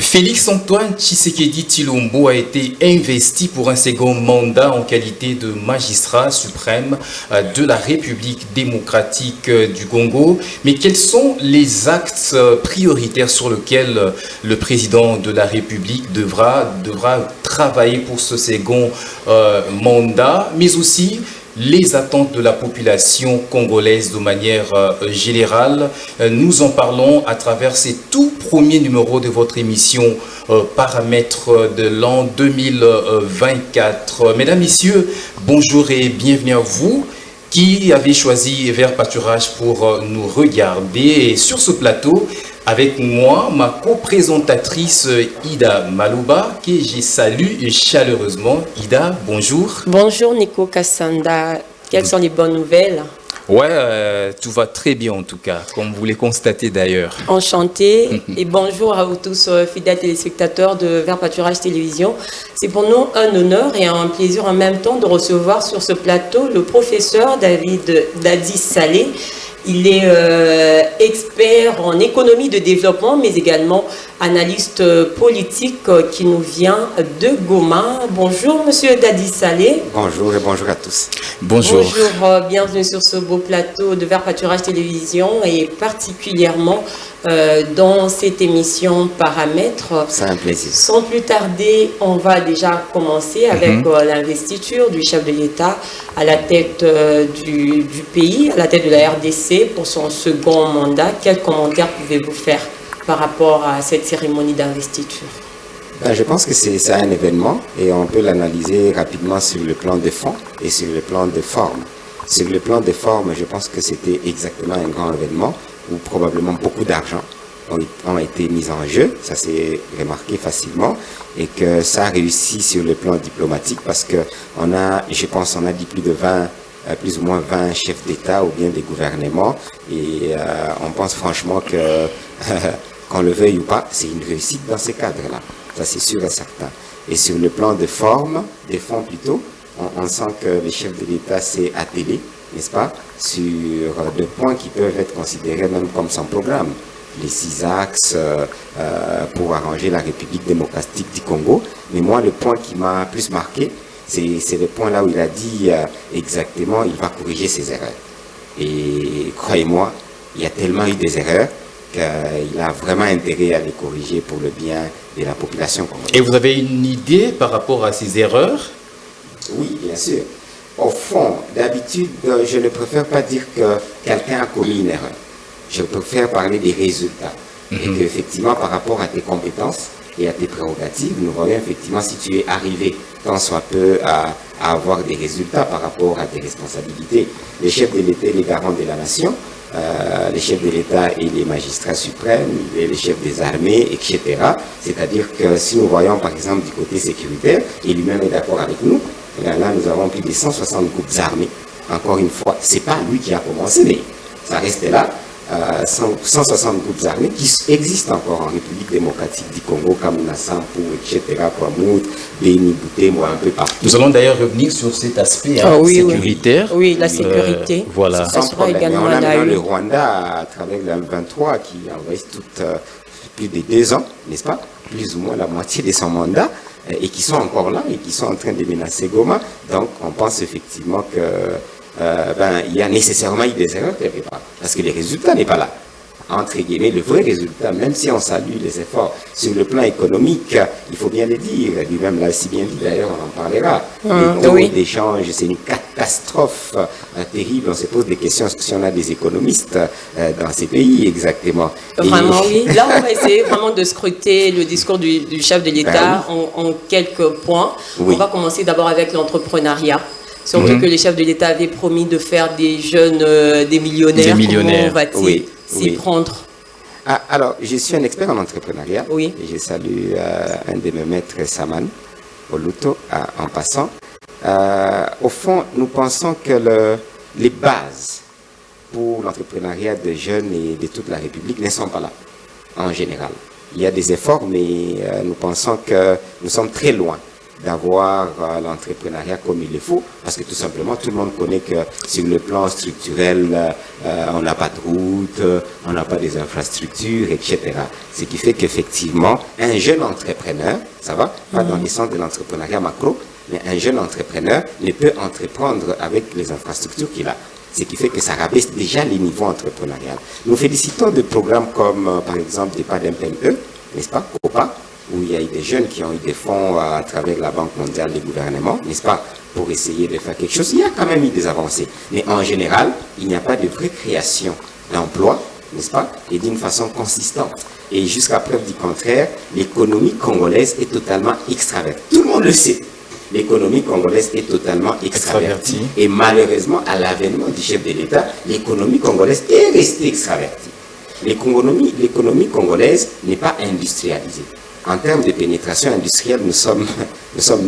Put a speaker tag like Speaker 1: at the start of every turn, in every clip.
Speaker 1: Félix-Antoine Tshisekedi Tshilombo a été investi pour un second mandat en qualité de magistrat suprême de la République démocratique du Congo. Mais quels sont les axes prioritaires sur lesquels le président de la République devra travailler pour ce second mandat, mais aussi les attentes de la population congolaise de manière générale? Nous en parlons à travers ces tout premiers numéros de votre émission Paramètres de l'an 2024. Mesdames, Messieurs, bonjour et bienvenue à vous qui avez choisi Vert Pâturage pour nous regarder. Et sur ce plateau, avec moi, ma co-présentatrice Ida Malouba, que je salue chaleureusement. Ida, bonjour.
Speaker 2: Bonjour Nico Kassanda. Quelles sont les bonnes nouvelles?
Speaker 1: Ouais, tout va très bien en tout cas, comme vous les constatez d'ailleurs.
Speaker 2: Enchanté et bonjour à vous tous fidèles téléspectateurs de Vert Pâturage Télévision. C'est pour nous un honneur et un plaisir en même temps de recevoir sur ce plateau le professeur David Dadi Salé. Il est expert en économie de développement, mais également analyste politique qui nous vient de Goma. Bonjour, monsieur Dadi Salé.
Speaker 3: Bonjour et bonjour à tous.
Speaker 1: Bonjour.
Speaker 2: Bonjour, bienvenue sur ce beau plateau de Vert Pâturage Télévision et particulièrement dans cette émission Paramètres.
Speaker 3: C'est un plaisir.
Speaker 2: Sans plus tarder, on va déjà commencer avec l'investiture du chef de l'État à la tête du pays, à la tête de la RDC pour son second mandat. Quels commentaires pouvez-vous faire par rapport à cette cérémonie d'investiture?
Speaker 3: Je pense que c'est un événement et on peut l'analyser rapidement sur le plan de fond et sur le plan de forme. Sur le plan de forme, je pense que c'était exactement un grand événement où probablement beaucoup d'argent ont été mis en jeu, ça s'est remarqué facilement, et que ça a réussi sur le plan diplomatique parce que je pense on a dit plus ou moins 20 chefs d'État ou bien des gouvernements, et on pense franchement que qu'on le veuille ou pas, c'est une réussite dans ces cadres-là, ça c'est sûr et certain. Et sur le plan de forme, des fonds plutôt, on sent que le chef de l'État s'est attelé, n'est-ce pas, sur des points qui peuvent être considérés même comme son programme. Les 6 axes pour arranger la République démocratique du Congo. Mais moi, le point qui m'a plus marqué, c'est le point là où il a dit exactement, il va corriger ses erreurs. Et croyez-moi, il y a tellement eu des erreurs qu'il a vraiment intérêt à les corriger pour le bien de la population congolaise.
Speaker 1: Et vous avez une idée par rapport à ces erreurs?
Speaker 3: Oui, bien sûr. Au fond, d'habitude, je ne préfère pas dire que quelqu'un a commis une erreur. Je préfère parler des résultats. Et qu'effectivement, par rapport à tes compétences et à tes prérogatives, nous voyons effectivement si tu es arrivé tant soit peu à avoir des résultats par rapport à tes responsabilités. Les chefs de l'État et les garants de la nation, les chefs de l'État et les magistrats suprêmes, et les chefs des armées, etc. C'est-à-dire que si nous voyons par exemple du côté sécuritaire, et lui-même est d'accord avec nous, là nous avons plus de 160 groupes armés. Encore une fois, c'est pas lui qui a commencé, mais ça reste là. 160 groupes armés qui existent encore en République démocratique du Congo, Kamuna Sampo, etc., Kwamout, Béni, Bouté, un peu partout.
Speaker 1: Nous allons d'ailleurs revenir sur cet aspect sécuritaire.
Speaker 2: Oui, la sécurité.
Speaker 1: Voilà.
Speaker 3: Sans problème. Mais on a maintenant le Rwanda à travers le M23 qui envahit plus de 2 ans, n'est-ce pas? Plus ou moins la moitié de son mandat, et qui sont encore là et qui sont en train de menacer Goma. Donc on pense effectivement que il y a nécessairement eu des erreurs quelque part, parce que les résultats n'est pas là. Entre guillemets, le vrai résultat, même si on salue les efforts sur le plan économique, il faut bien le dire, lui-même l'a si bien dit d'ailleurs, on en parlera. Les taux d'échange, c'est une catastrophe terrible. On se pose des questions si on a des économistes dans ces pays exactement.
Speaker 2: Vraiment, oui. Là, on va essayer vraiment de scruter le discours du chef de l'État en quelques points. On va commencer d'abord avec l'entrepreneuriat. Surtout que les chefs de l'État avaient promis de faire des jeunes des millionnaires. Comment on va-t-il s'y prendre?
Speaker 3: Alors, je suis un expert en entrepreneuriat.
Speaker 2: Oui.
Speaker 3: Et je salue un de mes maîtres, Saman Oluto, en passant. Au fond, nous pensons que les bases pour l'entrepreneuriat des jeunes et de toute la République ne sont pas là, en général. Il y a des efforts, mais nous pensons que nous sommes très loin d'avoir l'entrepreneuriat comme il le faut, parce que tout simplement, tout le monde connaît que sur le plan structurel, on n'a pas de route, on n'a pas des infrastructures, etc. Ce qui fait qu'effectivement, un jeune entrepreneur, ça va, pas dans le sens de l'entrepreneuriat macro, mais un jeune entrepreneur ne peut entreprendre avec les infrastructures qu'il a. Ce qui fait que ça rabaisse déjà les niveaux entrepreneuriaux. Nous félicitons de programmes comme, par exemple, des PADMPME, n'est-ce pas, COPA, où il y a eu des jeunes qui ont eu des fonds à travers la Banque mondiale des gouvernements, n'est-ce pas, pour essayer de faire quelque chose. Il y a quand même eu des avancées. Mais en général, il n'y a pas de vraie création d'emplois, n'est-ce pas, et d'une façon consistante. Et jusqu'à preuve du contraire, l'économie congolaise est totalement extravertie. Tout le monde le sait. L'économie congolaise est totalement extravertie. Et malheureusement, à l'avènement du chef de l'État, l'économie congolaise est restée extravertie. L'économie congolaise n'est pas industrialisée. En termes de pénétration industrielle, nous sommes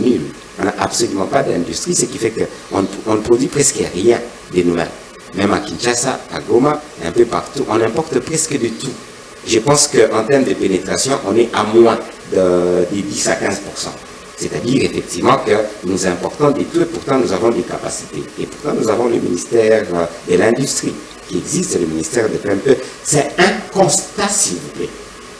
Speaker 3: nuls. On n'a absolument pas d'industrie, ce qui fait qu'on ne produit presque rien de nouvelles. Même à Kinshasa, à Goma, un peu partout, on importe presque de tout. Je pense qu'en termes de pénétration, on est à moins de 10 à 15%. C'est-à-dire effectivement que nous importons des tout et pourtant nous avons des capacités. Et pourtant nous avons le ministère de l'Industrie qui existe, le ministère de PME. C'est un constat, s'il vous plaît.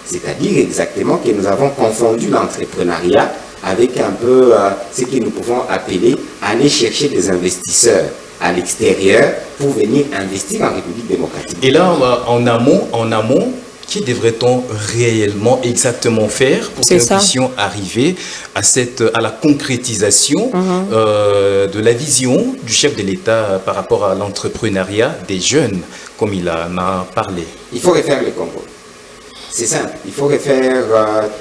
Speaker 3: C'est-à-dire exactement que nous avons confondu l'entrepreneuriat avec un peu ce que nous pouvons appeler aller chercher des investisseurs à l'extérieur pour venir investir en République démocratique.
Speaker 1: Et là, en amont, qui devrait-on réellement exactement faire pour que nous puissions arriver à la concrétisation de la vision du chef de l'État par rapport à l'entrepreneuriat des jeunes, comme il en a parlé?
Speaker 3: Il faut refaire le Congo. C'est simple. Il faut refaire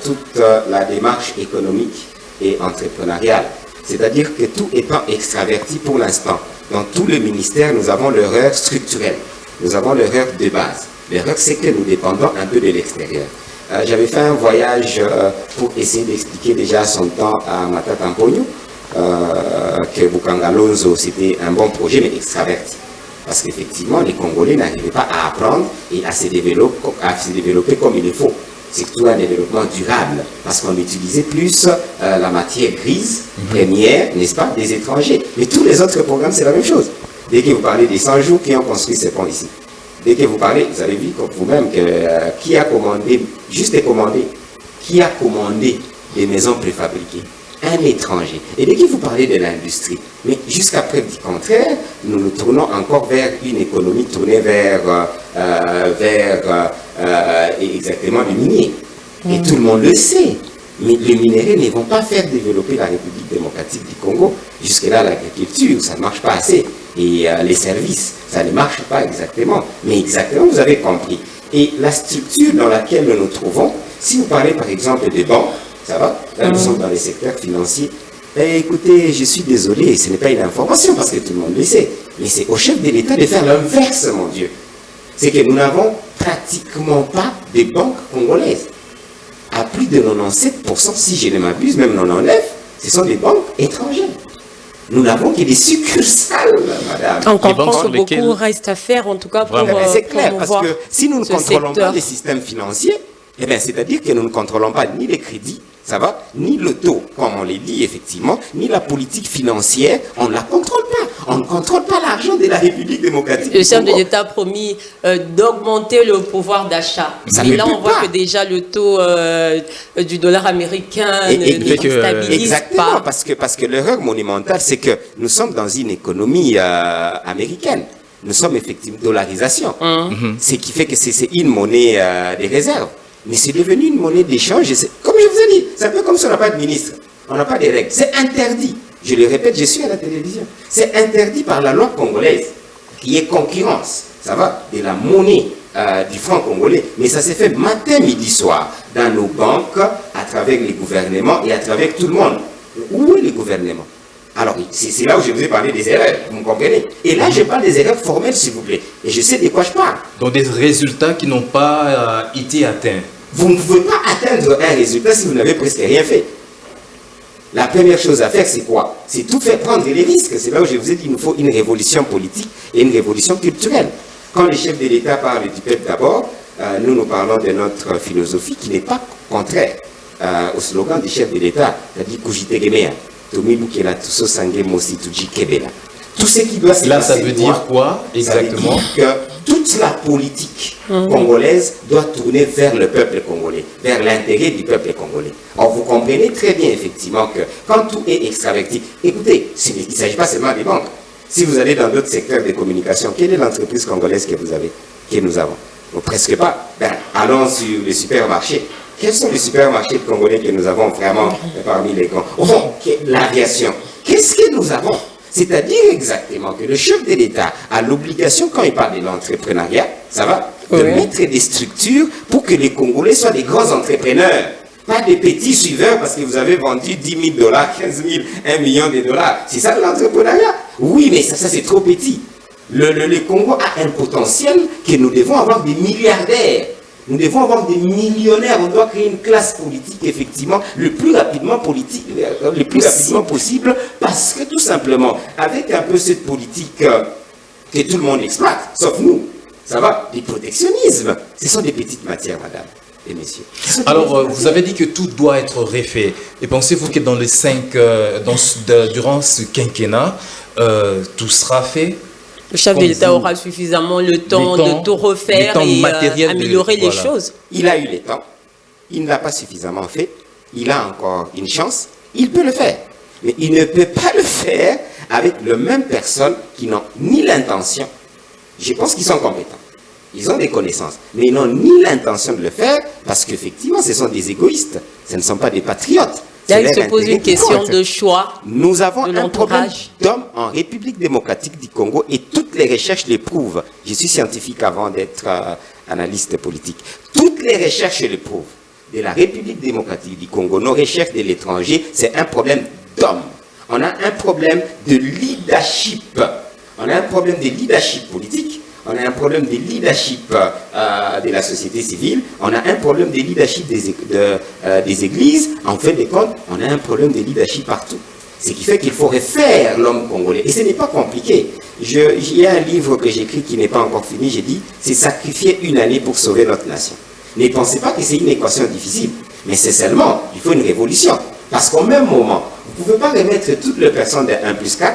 Speaker 3: toute la démarche économique et entrepreneuriale. C'est-à-dire que tout étant extraverti pour l'instant, dans tous les ministères, nous avons l'erreur structurelle. Nous avons l'erreur de base. L'erreur, c'est que nous dépendons un peu de l'extérieur. J'avais fait un voyage pour essayer d'expliquer déjà son temps à Matata Mponyo, que Bukangalonzo, c'était un bon projet, mais extraverti. Parce qu'effectivement, les Congolais n'arrivaient pas à apprendre et à se développer comme il le faut. C'est surtout un développement durable, parce qu'on utilisait plus la matière grise, première, n'est-ce pas, des étrangers. Mais tous les autres programmes, c'est la même chose. Dès que vous parlez des 100 jours qui ont construit ces ponts ici, dès que vous parlez, vous avez vu comme vous-même que qui a commandé, juste commandé, qui a commandé des maisons préfabriquées? Un étranger. Et dès que vous parlez de l'industrie, mais jusqu'à preuve du contraire, nous nous tournons encore vers une économie tournée vers exactement le minier. Et tout le monde le sait. Mais les minéraux ne vont pas faire développer la République démocratique du Congo. Jusque-là, l'agriculture, ça ne marche pas assez. Et les services, ça ne marche pas exactement. Mais exactement, vous avez compris. Et la structure dans laquelle nous nous trouvons, si vous parlez par exemple des banques, ça va? Là, nous sommes dans les secteurs financiers. Écoutez, je suis désolé, ce n'est pas une information parce que tout le monde le sait. Mais c'est au chef de l'État de faire l'inverse, mon Dieu. C'est que nous n'avons pratiquement pas de banques congolaises. À plus de 97%, si je ne m'abuse, même 99%, ce sont des banques étrangères. Nous n'avons que des succursales, madame.
Speaker 2: On comprend que beaucoup reste à faire, en tout cas, pour
Speaker 3: c'est clair, parce que si nous ne contrôlons pas les systèmes financiers, eh bien, c'est-à-dire que nous ne contrôlons pas ni les crédits, ça va, ni le taux, comme on l'a dit effectivement, ni la politique financière, on ne la contrôle pas. On ne contrôle pas l'argent de la République démocratique.
Speaker 2: Le chef de l'État a promis d'augmenter le pouvoir d'achat. Et là, on voit que déjà le taux du dollar américain ne stabilise
Speaker 3: exactement,
Speaker 2: pas.
Speaker 3: Parce que l'erreur monumentale, c'est que nous sommes dans une économie américaine. Nous sommes effectivement dollarisation. Ce qui fait que c'est une monnaie des réserves. Mais c'est devenu une monnaie d'échange. Comme je vous ai dit, c'est un peu comme si on n'a pas de ministre. On n'a pas de règles. C'est interdit. Je le répète, je suis à la télévision. C'est interdit par la loi congolaise, qui est concurrence, ça va, de la monnaie du franc congolais. Mais ça s'est fait matin, midi, soir, dans nos banques, à travers les gouvernements et à travers tout le monde. Où est le gouvernement? Alors, c'est là où je vous ai parlé des erreurs, vous me comprenez? Et là, je parle des erreurs formelles, s'il vous plaît. Et je sais de quoi je parle.
Speaker 1: Donc des résultats qui n'ont pas été atteints.
Speaker 3: Vous ne pouvez pas atteindre un résultat si vous n'avez presque rien fait. La première chose à faire, c'est quoi? C'est tout faire prendre les risques. C'est là où je vous ai dit qu'il nous faut une révolution politique et une révolution culturelle. Quand les chefs de l'État parlent du peuple d'abord, nous parlons de notre philosophie qui n'est pas contraire. au slogan du chef de l'État, c'est-à-dire Kujitegemea, Tomibukela Tuso Sange Mosi Tuji Kebela. Tout ce qui doit se
Speaker 1: Là,
Speaker 3: passer.
Speaker 1: ça veut dire quoi exactement?
Speaker 3: Ça veut dire que toute la politique congolaise doit tourner vers le peuple congolais, vers l'intérêt du peuple congolais. Or, vous comprenez très bien, effectivement, que quand tout est extraverti, écoutez, il ne s'agit pas seulement des banques. Si vous allez dans d'autres secteurs de communication, quelle est l'entreprise congolaise que vous avez, que nous avons? Bon, presque pas. Ben, allons sur les supermarchés. Quels sont les supermarchés congolais que nous avons vraiment parmi les grands? Au fond, l'aviation. Qu'est-ce que nous avons? C'est-à-dire exactement que le chef de l'État a l'obligation, quand il parle de l'entrepreneuriat, ça va, de mettre des structures pour que les Congolais soient des grands entrepreneurs. Pas des petits suiveurs parce que vous avez vendu 10 000 $, 15 000, 1 million de dollars. C'est ça l'entrepreneuriat? Oui, mais ça c'est trop petit. Le Congo a un potentiel que nous devons avoir des milliardaires. Nous devons avoir des millionnaires. On doit créer une classe politique, effectivement, le plus rapidement possible, parce que tout simplement, avec un peu cette politique que tout le monde exploite, sauf nous, ça va, des protectionnismes, ce sont des petites matières, madame et messieurs.
Speaker 1: Alors, vous avez dit que tout doit être refait. Et pensez-vous que dans les durant ce quinquennat, tout sera fait?
Speaker 2: Le chef de l'État aura suffisamment le temps de tout refaire et améliorer les choses.
Speaker 3: Il a eu le temps, il ne l'a pas suffisamment fait, il a encore une chance, il peut le faire. Mais il ne peut pas le faire avec les mêmes personnes qui n'ont ni l'intention, je pense qu'ils sont compétents, ils ont des connaissances, mais ils n'ont ni l'intention de le faire parce qu'effectivement ce sont des égoïstes, ce ne sont pas des patriotes.
Speaker 2: Là, il se pose une question de choix.
Speaker 3: Nous avons un problème d'hommes en République démocratique du Congo et toutes les recherches le prouvent. Je suis scientifique avant d'être analyste politique. Toutes les recherches le prouvent. De la République démocratique du Congo, nos recherches de l'étranger, c'est un problème d'hommes. On a un problème de leadership. On a un problème de leadership politique. On a un problème de leadership de la société civile, on a un problème de leadership des églises, en fin de compte, on a un problème de leadership partout. Ce qui fait qu'il faut refaire l'homme congolais. Et ce n'est pas compliqué. Il y a un livre que j'écris qui n'est pas encore fini, j'ai dit, c'est sacrifier une année pour sauver notre nation. Ne pensez pas que c'est une équation difficile, mais c'est seulement, il faut une révolution. Parce qu'au même moment, vous ne pouvez pas remettre toutes les personnes de 1+4,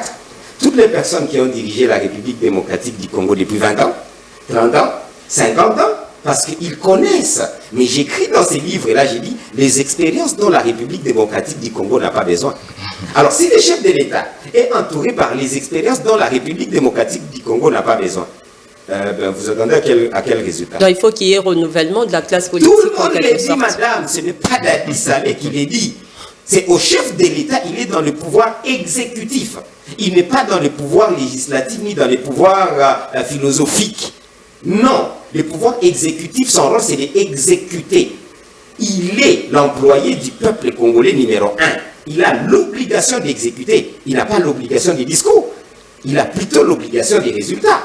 Speaker 3: toutes les personnes qui ont dirigé la République démocratique du Congo depuis 20 ans, 30 ans, 50 ans, parce qu'ils connaissent. Mais j'écris dans ces livres-là, j'ai dit, les expériences dont la République démocratique du Congo n'a pas besoin. Alors, si le chef de l'État est entouré par les expériences dont la République démocratique du Congo n'a pas besoin, vous attendez à quel résultat?
Speaker 2: Donc, il faut qu'il y ait renouvellement de la classe politique.
Speaker 3: Tout le monde l'a dit, madame, ce n'est pas Dadi Saleh qui l'a dit. C'est au chef de l'État, il est dans le pouvoir exécutif. Il n'est pas dans le pouvoir législatif ni dans le pouvoir philosophique. Non, le pouvoir exécutif, son rôle, c'est d'exécuter. Il est l'employé du peuple congolais numéro 1. Il a l'obligation d'exécuter. Il n'a pas l'obligation du discours. Il a plutôt l'obligation des résultats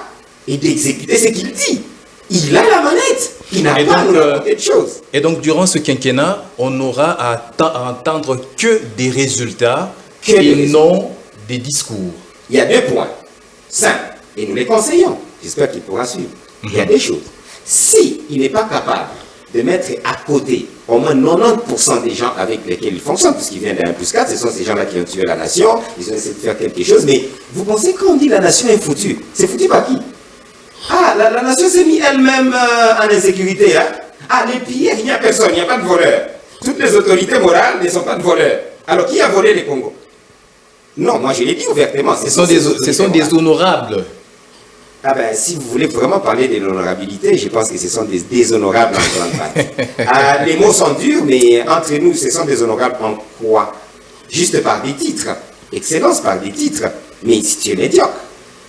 Speaker 3: et d'exécuter ce qu'il dit. Il a la manette. Il n'a pas à nous raconter de choses.
Speaker 1: Et donc, durant ce quinquennat, on n'aura à entendre que des résultats et non des discours.
Speaker 3: Il y a 2 points simples et nous les conseillons. J'espère qu'il pourra suivre. Il y a des choses. Si il n'est pas capable de mettre à côté au moins 90% des gens avec lesquels il fonctionne, puisqu'il vient de 1+4, ce sont ces gens-là qui ont tué la nation, ils ont essayé de faire quelque chose, mais vous pensez quand on dit la nation est foutue, c'est foutu par qui? Ah, la nation s'est mise elle-même en insécurité. Hein? Ah, les pilleurs, il n'y a personne, il n'y a pas de voleurs. Toutes les autorités morales ne sont pas de voleurs. Alors, qui a volé les Congo? Non, moi je l'ai dit ouvertement.
Speaker 1: Ce sont des honorables.
Speaker 3: Ah ben, si vous voulez vraiment parler de l'honorabilité, je pense que ce sont des déshonorables en grande partie. Les mots sont durs, mais entre nous, ce sont des honorables en quoi? Juste par des titres. Excellence par des titres. Mais si tu es médiocre,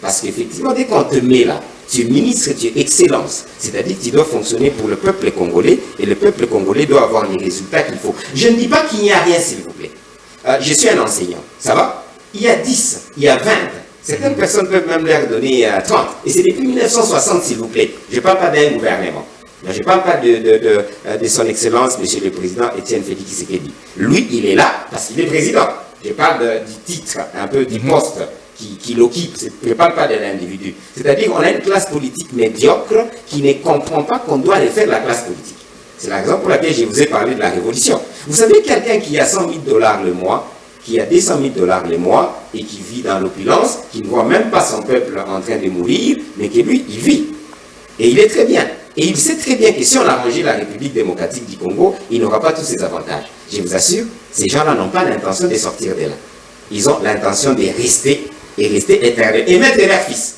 Speaker 3: parce qu'effectivement, dès qu'on te met là, tu es ministre, tu es excellence. C'est-à-dire que tu dois fonctionner pour le peuple congolais, et le peuple congolais doit avoir les résultats qu'il faut. Je ne dis pas qu'il n'y a rien, s'il vous plaît. Je suis un enseignant, ça va? Il y a 10, il y a 20. Certaines personnes peuvent même leur donner 30. Et c'est depuis 1960, s'il vous plaît. Je ne parle pas d'un gouvernement. Je ne parle pas de son excellence, monsieur le président Étienne Félix Tshisekedi. Lui, il est là parce qu'il est président. Je parle du titre, un peu du poste qu'il occupe. Je ne parle pas de l'individu. C'est-à-dire qu'on a une classe politique médiocre qui ne comprend pas qu'on doit refaire la classe politique. C'est la raison pour laquelle je vous ai parlé de la révolution. Vous savez, quelqu'un qui a 100 000 $ le mois, qui a 200 000 $ le mois et qui vit dans l'opulence, qui ne voit même pas son peuple en train de mourir, mais que lui, il vit. Et il est très bien. Et il sait très bien que si on a rangé la République démocratique du Congo, il n'aura pas tous ces avantages. Je vous assure, ces gens-là n'ont pas l'intention de sortir de là. Ils ont l'intention de rester et rester éternels et mettre leurs fils.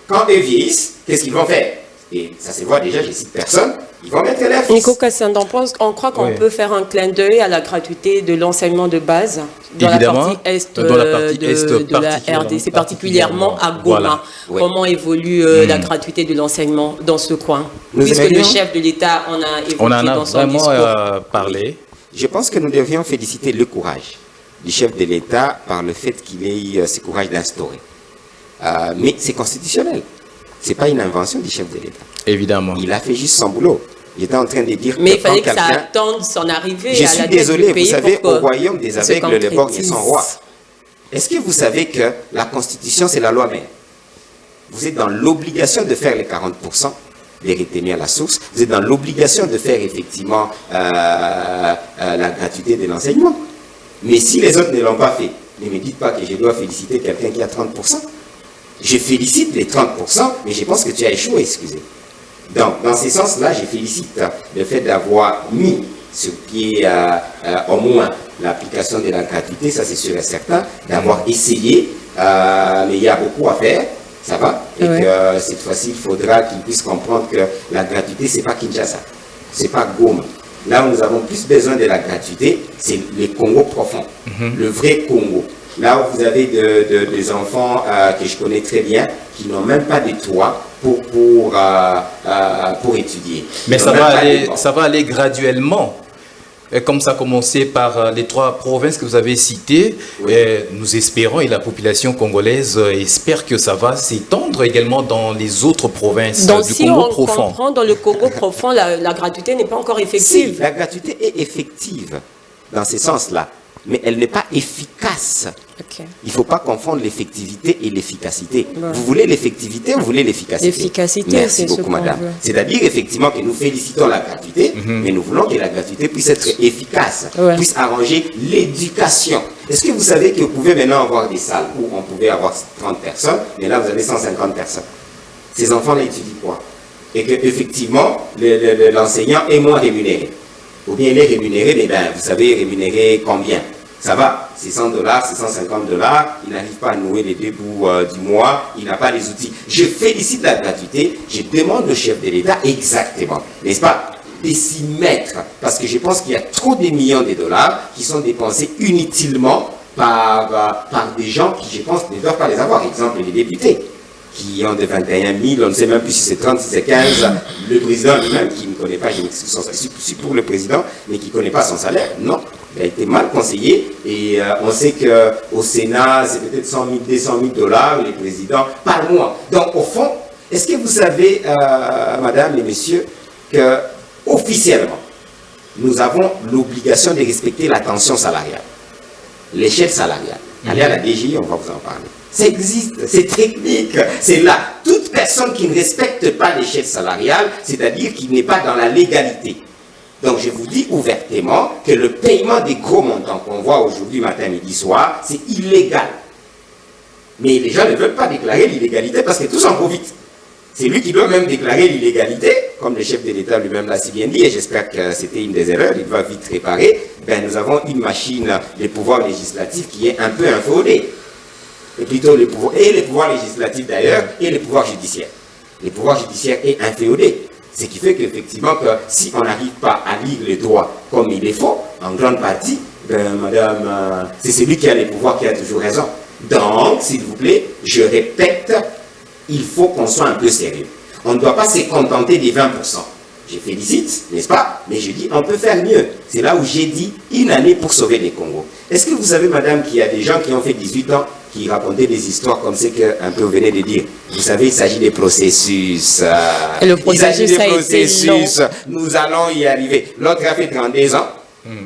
Speaker 3: Quand eux vieillissent, qu'est-ce qu'ils vont faire? Et ça se voit déjà, je ne cite personne, ils vont mettre leurs fils.
Speaker 2: Nico Cassandre, on croit qu'on peut faire un clin d'œil à la gratuité de l'enseignement de base dans la partie est, de la RDC, particulièrement à Goma. Voilà. Oui. Comment évolue la gratuité de l'enseignement dans ce coin? Puisque le chef de l'État en a évoqué dans son discours.
Speaker 1: Parlé.
Speaker 3: Oui. Je pense que nous devions féliciter le courage du chef de l'État par le fait qu'il ait eu ce courage d'instaurer. Mais c'est constitutionnel. Ce n'est pas une invention du chef de l'État.
Speaker 1: Évidemment.
Speaker 3: Il a fait juste son boulot. Il était en train de dire
Speaker 2: mais il fallait que ça attende son arrivée.
Speaker 3: Je suis désolé, vous savez, au royaume des aveugles, les borgnes sont rois. Est-ce que vous savez que la Constitution, c'est la loi mère? Vous êtes dans l'obligation de faire les 40%, de retenir la source. Vous êtes dans l'obligation de faire effectivement la gratuité de l'enseignement. Mais si les autres ne l'ont pas fait, ne me dites pas que je dois féliciter quelqu'un qui a 30%. Je félicite les 30%, mais je pense que tu as échoué, excusez. Donc, dans ce sens-là, je félicite le fait d'avoir mis sur pied au moins l'application de la gratuité, ça c'est sûr et certain, d'avoir essayé, mais il y a beaucoup à faire, ça va, et que cette fois-ci, il faudra qu'ils puissent comprendre que la gratuité, c'est pas Kinshasa, c'est pas Goma. Là où nous avons plus besoin de la gratuité, c'est le Congo profond, le vrai Congo. Là où vous avez des enfants que je connais très bien, qui n'ont même pas de toit pour étudier.
Speaker 1: Mais ça va aller graduellement. Et comme ça a commencé par les 3 provinces que vous avez citées, nous espérons, et la population congolaise espère que ça va s'étendre également dans les autres provinces du Congo profond.
Speaker 2: Donc si on comprend, dans le Congo profond, la gratuité n'est pas encore effective.
Speaker 3: Si, la gratuité est effective dans ce sens-là, mais elle n'est pas efficace. Okay. Il ne faut pas confondre l'effectivité et l'efficacité. Ouais. Vous voulez l'effectivité ou vous voulez l'efficacité?
Speaker 2: L'efficacité,
Speaker 3: merci beaucoup, madame. C'est-à-dire effectivement que nous félicitons la gratuité, mais nous voulons que la gratuité puisse être efficace, puisse arranger l'éducation. Est-ce que vous savez que vous pouvez maintenant avoir des salles où on pouvait avoir 30 personnes, mais là vous avez 150 personnes? Ces enfants-là étudient quoi? Et qu'effectivement, l'enseignant est moins rémunéré. Ou bien il est rémunéré, mais ben, vous savez rémunérer combien? Ça va, c'est 100 $, c'est 150 $, il n'arrive pas à nouer les 2 bouts du mois, il n'a pas les outils. Je félicite la gratuité, je demande au chef de l'État exactement, n'est-ce pas, de s'y mettre, parce que je pense qu'il y a trop de millions de dollars qui sont dépensés inutilement par des gens qui, je pense, ne doivent pas les avoir. Exemple, les députés, qui ont de 21 000, on ne sait même plus si c'est 30, si c'est 15, le président lui-même qui ne connaît pas, je m'excuse son salaire, je suis pour le président, mais qui ne connaît pas son salaire, non, il a été mal conseillé, et on sait qu'au Sénat, c'est peut-être 100 000, 200 000 $, les présidents, par mois. Donc au fond, est-ce que vous savez, madame et messieurs, que officiellement, nous avons l'obligation de respecter la tension salariale, l'échelle salariale. Allez à la DGI, on va vous en parler. Ça existe, c'est technique, c'est là. Toute personne qui ne respecte pas l'échelle salariale, c'est-à-dire qui n'est pas dans la légalité. Donc je vous dis ouvertement que le paiement des gros montants qu'on voit aujourd'hui, matin, midi, soir, c'est illégal. Mais les gens ne veulent pas déclarer l'illégalité parce que tous en profitent. C'est lui qui doit même déclarer l'illégalité, comme le chef de l'État lui-même l'a si bien dit, et j'espère que c'était une des erreurs, il va vite réparer. Ben, nous avons une machine de pouvoir législatif qui est un peu inféodée. Et plutôt les pouvoirs législatifs d'ailleurs, et les pouvoirs judiciaires. Le pouvoir judiciaire est inféodé. Ce qui fait qu'effectivement, que si on n'arrive pas à lire les droits comme il est faut, en grande partie, ben, madame, c'est celui qui a les pouvoirs qui a toujours raison. Donc, s'il vous plaît, je répète, il faut qu'on soit un peu sérieux. On ne doit pas se contenter des 20%. Je félicite, n'est-ce pas? Mais je dis, on peut faire mieux. C'est là où j'ai dit, une année pour sauver les Congos. Est-ce que vous savez, madame, qu'il y a des gens qui ont fait 18 ans, qui racontaient des histoires comme ce qu'un peu vous venez de dire? Vous savez, il s'agit des processus.
Speaker 2: Et le processus,
Speaker 3: nous allons y arriver. L'autre a fait 32 ans.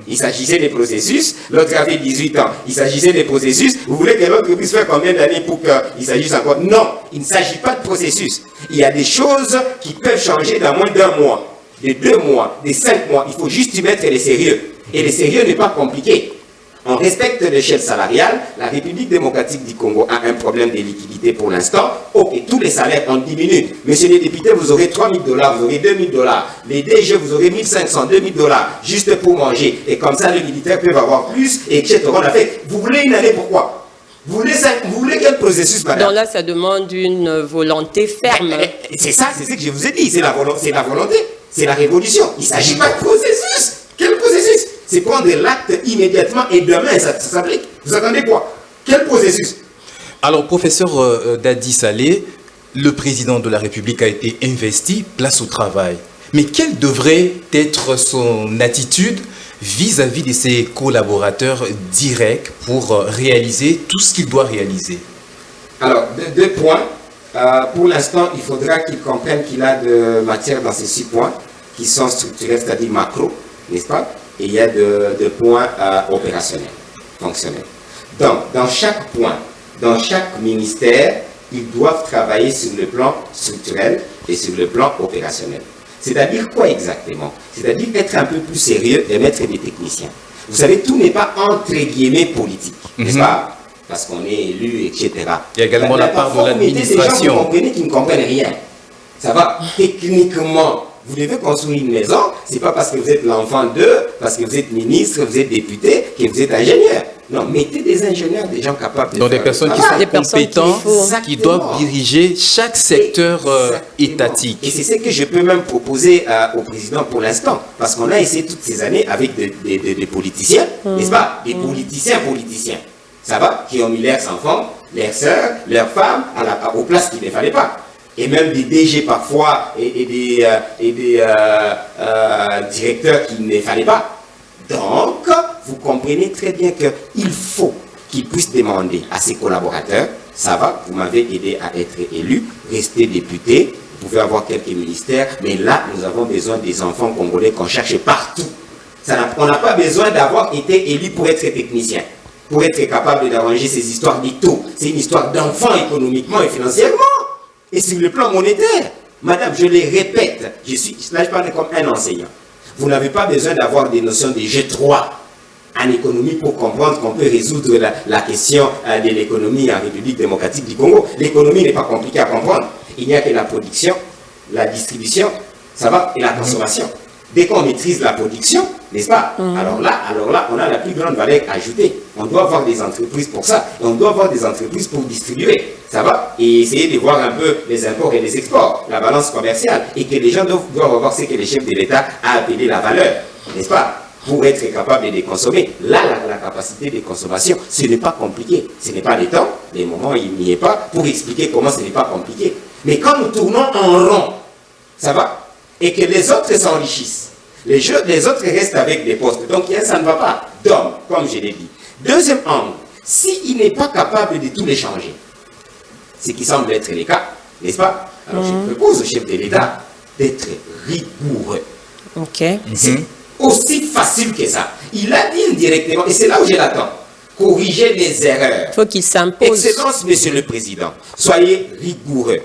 Speaker 3: Il s'agissait des processus, l'autre avait 18 ans. Il s'agissait des processus. Vous voulez que l'autre puisse faire combien d'années pour qu'il s'agisse encore? Non, il ne s'agit pas de processus. Il y a des choses qui peuvent changer dans moins d'un mois. de 2 mois, de 5 mois, il faut juste y mettre les sérieux. Et le sérieux n'est pas compliqué. On respecte l'échelle salariale. La République démocratique du Congo a un problème de liquidité pour l'instant. Ok, tous les salaires en diminuent. Monsieur les députés, vous aurez 3 000 $, vous aurez 2 000 $. Les DG, vous aurez 1 500, 2 000 $, juste pour manger. Et comme ça, les militaires peuvent avoir plus, et etc. On a fait. Vous voulez une année, pourquoi? Vous voulez quel processus, madame?
Speaker 2: Donc là, ça demande une volonté ferme.
Speaker 3: C'est ça, c'est ce que je vous ai dit. C'est la volonté. C'est la révolution. Il ne s'agit pas de processus. Quel processus? C'est prendre l'acte immédiatement et demain, ça s'applique. Vous attendez quoi? Quel processus?
Speaker 1: Alors, professeur Dadi Saleh, le président de la République a été investi, place au travail. Mais quelle devrait être son attitude vis-à-vis de ses collaborateurs directs pour réaliser tout ce qu'il doit réaliser?
Speaker 3: Alors, 2 points. Pour l'instant, il faudra qu'il comprenne qu'il a de matière dans ces 6 points qui sont structurels, c'est-à-dire macro, n'est-ce pas? Et il y a de points opérationnels, fonctionnels. Donc, dans chaque point, dans chaque ministère, ils doivent travailler sur le plan structurel et sur le plan opérationnel. C'est-à-dire quoi exactement? C'est-à-dire être un peu plus sérieux et mettre des techniciens. Vous savez, tout n'est pas entre guillemets politique, n'est-ce pas? Parce qu'on est élu, etc.
Speaker 1: Il y a également la part de l'administration.
Speaker 3: Vous comprenez qu'ils ne comprennent rien. Ça va? Techniquement, vous devez construire une maison, c'est pas parce que vous êtes l'enfant d'eux, parce que vous êtes ministre, vous êtes député, que vous êtes ingénieur. Non, mettez des ingénieurs, des gens capables de
Speaker 1: donc des personnes qui sont compétentes, qui doivent
Speaker 3: Exactement.
Speaker 1: diriger chaque secteur étatique.
Speaker 3: Et c'est ce que je peux même proposer au président pour l'instant. Parce qu'on a essayé toutes ces années avec des politiciens, n'est-ce pas? Des politiciens. Ça va? Qui ont mis leurs enfants, leurs sœurs, leurs femmes aux places qu'il ne fallait pas. Et même des DG parfois et des directeurs qu'il ne fallait pas. Donc, vous comprenez très bien qu'il faut qu'il puisse demander à ses collaborateurs, ça va, vous m'avez aidé à être élu, rester député, vous pouvez avoir quelques ministères, mais là, nous avons besoin des enfants congolais qu'on cherche partout. On n'a pas besoin d'avoir été élu pour être technicien, pour être capable d'arranger ces histoires de taux. C'est une histoire d'enfants économiquement et financièrement. Et sur le plan monétaire, madame, je les répète, là je parle comme un enseignant. Vous n'avez pas besoin d'avoir des notions de G3 en économie pour comprendre qu'on peut résoudre la question de l'économie en République démocratique du Congo. L'économie n'est pas compliquée à comprendre. Il n'y a que la production, la distribution, ça va, et la consommation. Dès qu'on maîtrise la production, n'est-ce pas? Alors là, on a la plus grande valeur ajoutée. On doit avoir des entreprises pour ça. Et on doit avoir des entreprises pour distribuer. Ça va? Et essayer de voir un peu les imports et les exports, la balance commerciale. Et que les gens doivent avoir ce que le chef de l'État a appelé la valeur. N'est-ce pas? Pour être capable de les consommer. Là, la capacité de consommation, ce n'est pas compliqué. Ce n'est pas le temps. Les moments, il n'y est pas pour expliquer comment ce n'est pas compliqué. Mais quand nous tournons en rond, ça va? Et que les autres s'enrichissent. Les autres restent avec des postes. Donc, ça ne va pas. Donc, comme je l'ai dit. Deuxième angle, s'il n'est pas capable de tout les changer, ce qui semble être le cas, n'est-ce pas? Alors, je propose au chef de l'État d'être rigoureux.
Speaker 2: Ok.
Speaker 3: C'est aussi facile que ça. Il a dit indirectement, et c'est là où je l'attends, corriger les erreurs.
Speaker 2: Il faut qu'il s'impose.
Speaker 3: Excellence, Monsieur le Président, soyez rigoureux.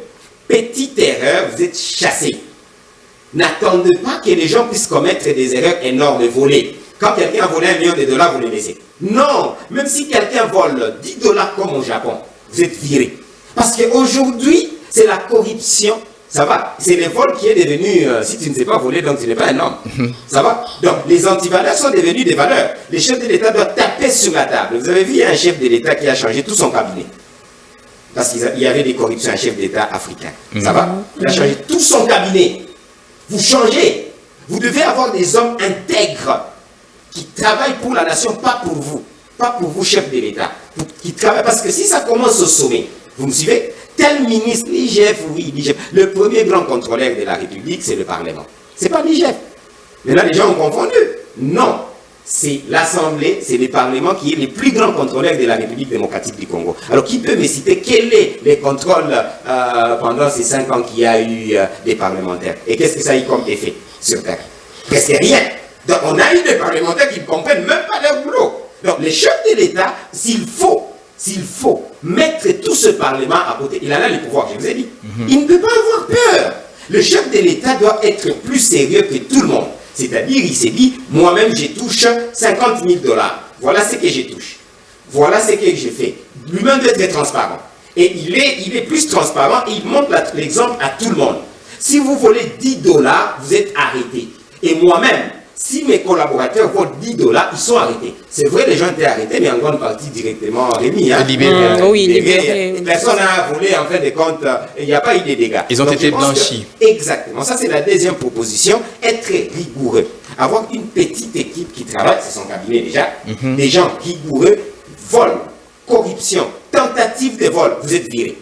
Speaker 3: Petite erreur, vous êtes chassé. N'attendez pas que les gens puissent commettre des erreurs énormes et voler. Quand quelqu'un a volé $1 million, vous le laissez. Non, même si quelqu'un vole $10 comme au Japon, vous êtes viré. Parce qu'aujourd'hui, c'est la corruption. Ça va? C'est le vol qui est devenu, si tu ne sais pas voler, donc tu n'es pas un homme. Ça va? Donc, les antivaleurs sont devenus des valeurs. Les chefs de l'État doivent taper sur la table. Vous avez vu, il y a un chef de l'État qui a changé tout son cabinet. Parce qu'il y avait des corruptions, un chef d'État africain. Ça va? Il a changé tout son cabinet. Vous changez. Vous devez avoir des hommes intègres qui travaillent pour la nation, pas pour vous. Pas pour vous, chef de l'État. Qui travaillent, parce que si ça commence au sommet, vous me suivez? Tel ministre, l'IGF, oui, l'IGF. Le premier grand contrôleur de la République, c'est le Parlement. Ce n'est pas l'IGF. Mais là, les gens ont confondu. Non. C'est l'Assemblée, c'est le Parlement qui est le plus grand contrôleur de la République démocratique du Congo. Alors, qui peut me citer quels sont les contrôles pendant ces 5 ans qu'il y a eu des parlementaires? Et qu'est-ce que ça a eu comme effet sur Terre? Presque rien. Donc, on a eu des parlementaires qui ne comprennent même pas leur boulot. Donc, les chefs de l'État, s'il faut mettre tout ce Parlement à côté, il en a le pouvoir, je vous ai dit. Il ne peut pas avoir peur. Le chef de l'État doit être plus sérieux que C'est-à-dire, il s'est dit, moi-même, je touche 50 000 $. Voilà ce que je touche. Voilà ce que je fais. Lui-même doit être transparent. Et il est plus transparent et il montre l'exemple à tout le monde. Si vous volez 10 $, vous êtes arrêté. Et moi-même, si mes collaborateurs volent 10 $, ils sont arrêtés. C'est vrai, les gens étaient arrêtés, mais en grande partie directement remis. Hein.
Speaker 1: Libérés.
Speaker 2: Oui, libérés.
Speaker 3: Personne n'a volé, en fin de compte, il n'y a pas eu de dégâts.
Speaker 1: Ils ont été blanchis.
Speaker 3: Exactement. Ça, c'est la deuxième proposition. Être rigoureux. Avoir une petite équipe qui travaille, c'est son cabinet déjà. Des gens rigoureux, vol, corruption, tentative de vol, vous êtes viré.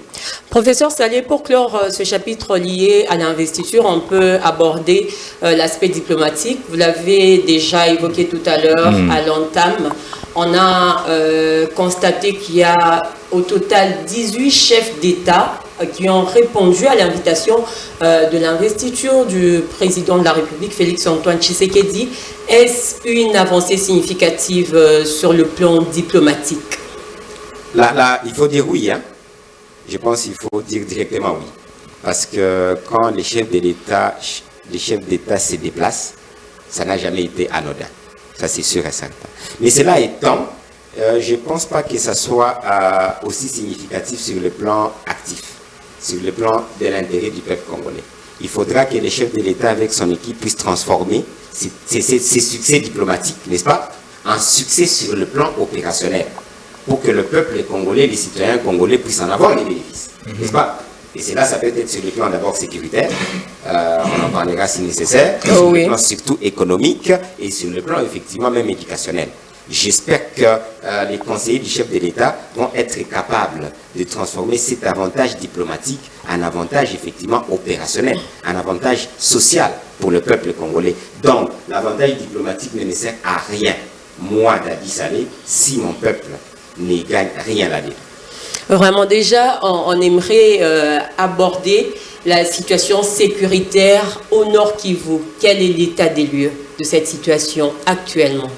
Speaker 2: Professeur Salé, pour clore ce chapitre lié à l'investiture, on peut aborder l'aspect diplomatique. Vous l'avez déjà évoqué tout à l'heure à l'entame. On a constaté qu'il y a au total 18 chefs d'État qui ont répondu à l'invitation de l'investiture du président de la République, Félix-Antoine Tshisekedi. Est-ce une avancée significative sur le plan diplomatique?
Speaker 3: Là, il faut dire oui, hein. Je pense qu'il faut dire directement oui. Parce que quand les chefs d'État se déplacent, ça n'a jamais été anodin. Ça, c'est sûr et certain. Mais cela étant, je ne pense pas que ça soit aussi significatif sur le plan actif, sur le plan de l'intérêt du peuple congolais. Il faudra que les chefs de l'État, avec son équipe, puissent transformer ces succès diplomatiques, n'est-ce pas, en succès sur le plan opérationnel, pour que le peuple congolais, les citoyens congolais puissent en avoir les bénéfices, n'est-ce pas? Et cela, ça peut être sur le plan d'abord sécuritaire, on en parlera si nécessaire, sur le plan surtout économique et sur le plan effectivement même éducationnel. J'espère que les conseillers du chef de l'État vont être capables de transformer cet avantage diplomatique en avantage effectivement opérationnel, en avantage social pour le peuple congolais. Donc, l'avantage diplomatique ne sert à rien, moi Dadi Salé, si mon peuple ne gagne rien là-dedans.
Speaker 2: Vraiment, déjà, on aimerait aborder la situation sécuritaire au Nord Kivu. Quel est l'état des lieux de cette situation actuellement?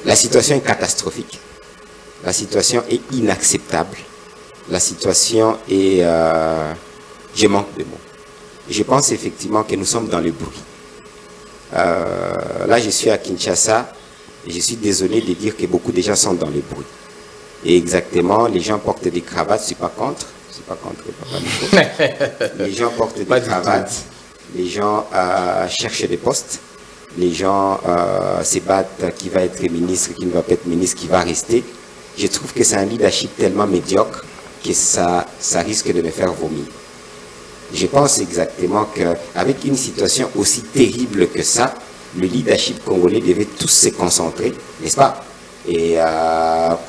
Speaker 3: La situation est catastrophique. La situation est inacceptable. La situation est... je manque de mots. Je pense effectivement que nous sommes dans le bruit. Là, je suis à Kinshasa et je suis désolé de dire que beaucoup de gens sont dans le bruit. Et exactement, les gens portent des cravates, je ne suis pas contre. Je ne suis pas contre, Papa Nico. Les gens portent des cravates, les gens cherchent des postes, les gens se battent qui va être ministre, qui ne va pas être ministre, qui va rester. Je trouve que c'est un leadership tellement médiocre que ça risque de me faire vomir. Je pense exactement qu'avec une situation aussi terrible que ça, le leadership congolais devait tous se concentrer, n'est-ce pas? Et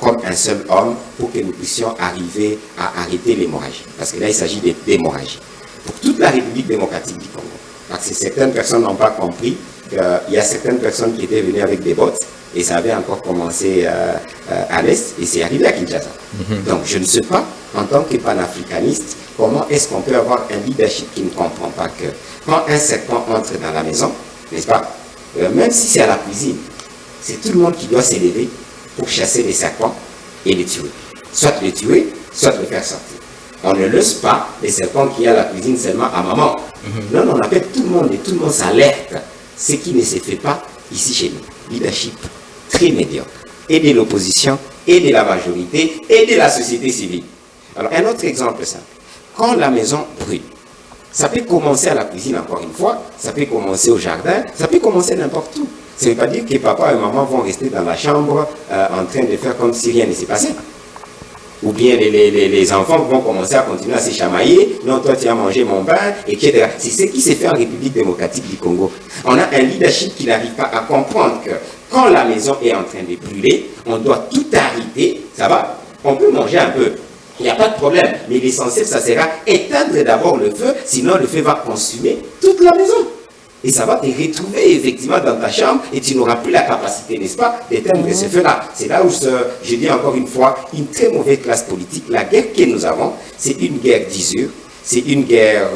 Speaker 3: comme un seul homme pour que nous puissions arriver à arrêter l'hémorragie. Parce que là, il s'agit d'hémorragie. Pour toute la République démocratique du Congo. Parce que certaines personnes n'ont pas compris qu'il y a certaines personnes qui étaient venues avec des bottes et ça avait encore commencé à l'Est et c'est arrivé à Kinshasa. Donc, je ne sais pas, en tant que panafricaniste, comment est-ce qu'on peut avoir un leadership qui ne comprend pas que quand un serpent entre dans la maison, n'est-ce pas, même si c'est à la cuisine, c'est tout le monde qui doit s'élever pour chasser les serpents et les tuer. Soit les tuer, soit les faire sortir. On ne laisse pas les serpents qui sont à la cuisine seulement à maman. Non, on appelle tout le monde et tout le monde s'alerte. Ce qui ne se fait pas ici chez nous. Leadership très médiocre. Et de l'opposition, et de la majorité, et de la société civile. Alors, un autre exemple simple. Quand la maison brûle, ça peut commencer à la cuisine encore une fois, ça peut commencer au jardin, ça peut commencer n'importe où. Ça ne veut pas dire que papa et maman vont rester dans la chambre en train de faire comme si rien ne s'est passé. Ou bien les enfants vont commencer à continuer à se chamailler. Non, toi tu as mangé mon pain, etc. C'est ce qui s'est fait en République démocratique du Congo. On a un leadership qui n'arrive pas à comprendre que quand la maison est en train de brûler, on doit tout arrêter. Ça va? On peut manger un peu. Il n'y a pas de problème. Mais l'essentiel, ça sera éteindre d'abord le feu, sinon le feu va consumer toute la maison. Et ça va te retrouver effectivement dans ta chambre et tu n'auras plus la capacité, n'est-ce pas, d'éteindre ce feu-là. C'est là où je dis encore une fois, une très mauvaise classe politique. La guerre que nous avons, c'est une guerre d'usure, c'est une guerre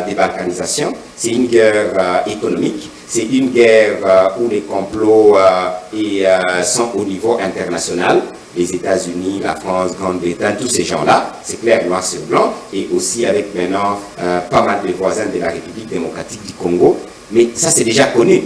Speaker 3: de balkanisation, c'est une guerre économique, c'est une guerre où les complots sont au niveau international. Les États-Unis, la France, Grande-Bretagne, tous ces gens-là, c'est clair, noir sur blanc, et aussi avec maintenant pas mal de voisins de la République démocratique du Congo, Mais ça, c'est déjà connu.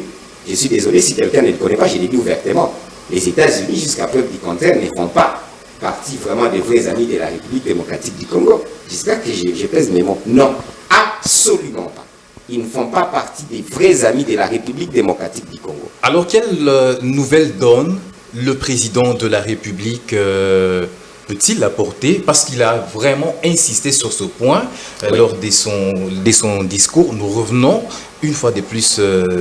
Speaker 3: Je suis désolé si quelqu'un ne le connaît pas, je l'ai dit ouvertement. Les États-Unis, jusqu'à preuve du contraire, ne font pas partie vraiment des vrais amis de la République démocratique du Congo. J'espère que je pèse mes mots. Non, absolument pas. Ils ne font pas partie des vrais amis de la République démocratique du Congo.
Speaker 1: Alors, quelle nouvelle donne le président de la République peut-il apporter? Parce qu'il a vraiment insisté sur ce point lors de son discours. Nous revenons une fois de plus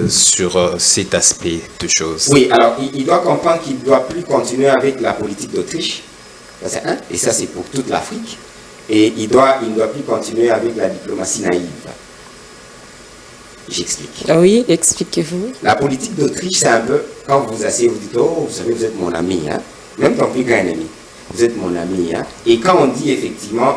Speaker 1: sur cet aspect de choses.
Speaker 3: Oui, alors il doit comprendre qu'il ne doit plus continuer avec la politique d'Autriche. Et ça, c'est pour toute l'Afrique. Et il ne doit plus continuer avec la diplomatie naïve. J'explique.
Speaker 2: Ah oui, expliquez-vous.
Speaker 3: La politique d'Autriche, c'est un peu, quand vous vous asseyez, vous dites, oh, vous savez, vous êtes mon ami, hein? Même ton plus grand ennemi. Vous êtes mon ami. Hein? Et quand on dit effectivement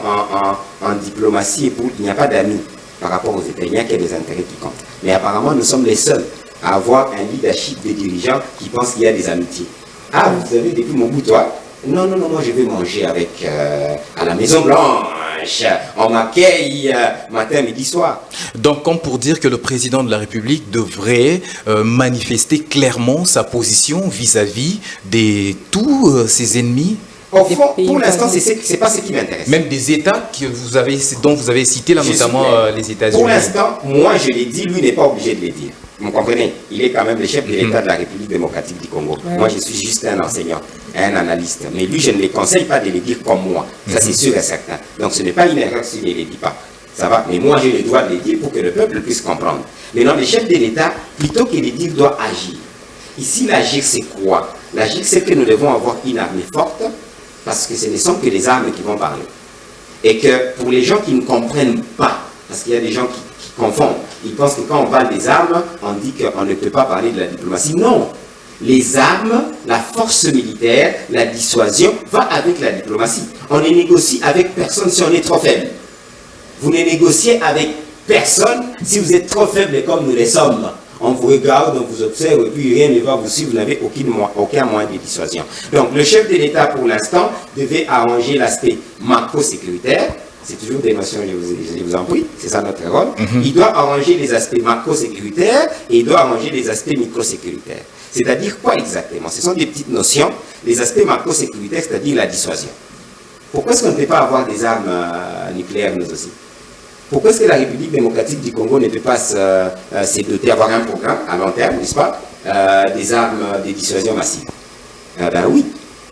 Speaker 3: en diplomatie, il n'y a pas d'amis par rapport aux États, il n'y a que des intérêts qui comptent. Mais apparemment, nous sommes les seuls à avoir un leadership des dirigeants qui pensent qu'il y a des amitiés. Ah, vous savez, depuis mon bout, toi, non, moi je vais manger avec à la Maison Blanche. On m'accueille matin, midi, soir.
Speaker 1: Donc, comme pour dire que le président de la République devrait manifester clairement sa position vis-à-vis de tous ses ennemis.
Speaker 3: Au fond, pour l'instant, c'est pas ce qui m'intéresse.
Speaker 1: Même des États dont vous avez cité là, notamment les États-Unis.
Speaker 3: Pour l'instant, moi je l'ai dit, lui n'est pas obligé de les dire. Vous comprenez? Il est quand même le chef de l'État de la République démocratique du Congo. Ouais. Moi je suis juste un enseignant, un analyste. Mais lui, je ne les conseille pas de les dire comme moi. Ça c'est sûr et certain. Donc ce n'est pas une erreur s'il ne les dit pas. Ça va? Mais moi j'ai le droit de les dire pour que le peuple puisse comprendre. Maintenant, le chef de l'État, plutôt que de dire, doit agir. Ici, l'agir c'est quoi? L'agir c'est que nous devons avoir une armée forte. Parce que ce ne sont que les armes qui vont parler. Et que pour les gens qui ne comprennent pas, parce qu'il y a des gens qui confondent, ils pensent que quand on parle des armes, on dit qu'on ne peut pas parler de la diplomatie. Non, les armes, la force militaire, la dissuasion va avec la diplomatie. On ne négocie avec personne si on est trop faible. Vous ne négociez avec personne si vous êtes trop faible comme nous les sommes. On vous regarde, on vous observe, et puis rien ne va vous suivre, vous n'avez aucun moyen de dissuasion. Donc le chef de l'État, pour l'instant, devait arranger l'aspect macro-sécuritaire. C'est toujours des notions, je vous en prie, c'est ça notre rôle. Il doit arranger les aspects macro-sécuritaires et il doit arranger les aspects micro-sécuritaires. C'est-à-dire quoi exactement? Ce sont des petites notions. Les aspects macro-sécuritaires, c'est-à-dire la dissuasion. Pourquoi est-ce qu'on ne peut pas avoir des armes nucléaires, nous aussi? Pourquoi est-ce que la République démocratique du Congo ne peut pas se doter, avoir un programme à long terme, n'est-ce pas, des armes de dissuasion massive? Ben oui,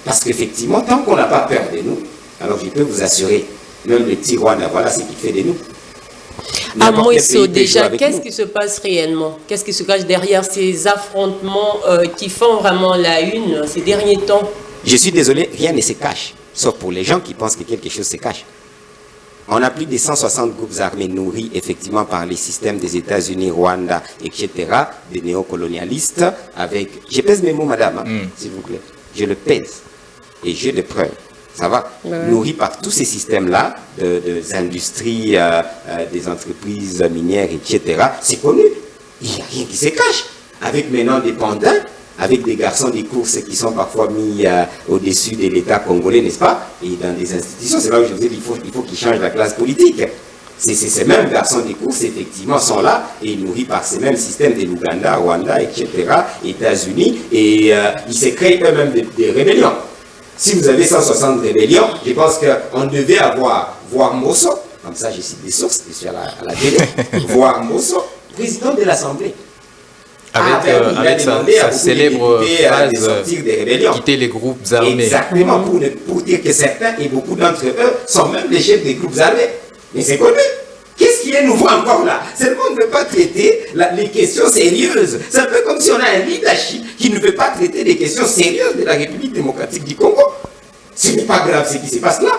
Speaker 3: parce qu'effectivement, tant qu'on n'a pas peur de nous, alors je peux vous assurer, même le petit Rwanda, voilà ce qu'il fait de nous.
Speaker 2: À Moïso, déjà, qu'est-ce qui se passe réellement? Qu'est-ce qui se cache derrière ces affrontements qui font vraiment la une ces derniers temps?
Speaker 3: Je suis désolé, rien ne se cache, sauf pour les gens qui pensent que quelque chose se cache. On a plus de 160 groupes armés nourris effectivement par les systèmes des États-Unis, Rwanda, etc., des néocolonialistes, avec... Je pèse mes mots, madame, s'il vous plaît. Je le pèse. Et j'ai des preuves. Ça va? Nourris par tous ces systèmes-là, des industries, des entreprises minières, etc. C'est connu. Il n'y a rien qui se cache. Avec maintenant des pandins, avec des garçons des courses qui sont parfois mis au-dessus de l'État congolais, n'est-ce pas? Et dans des institutions, c'est là où je vous ai dit qu'il faut qu'ils changent la classe politique. Ces mêmes garçons des courses, effectivement, sont là et nourris par ces mêmes systèmes de l'Ouganda, Rwanda, etc., États-Unis, et ils se créent eux-mêmes des rébellions. Si vous avez 160 rébellions, je pense qu'on devait voir Mosso, comme ça je cite des sources, je suis à la télé, voir Mosso, président de l'Assemblée.
Speaker 1: Avec sa célèbre phrase quitter les groupes armés.
Speaker 3: Exactement, pour dire que certains et beaucoup d'entre eux sont même les chefs des groupes armés. Mais c'est connu. Qu'est-ce qui est nouveau encore là? Seulement on ne peut pas traiter les questions sérieuses. C'est un peu comme si on a un leadership qui ne veut pas traiter des questions sérieuses de la République démocratique du Congo. Ce n'est pas grave ce qui se passe là.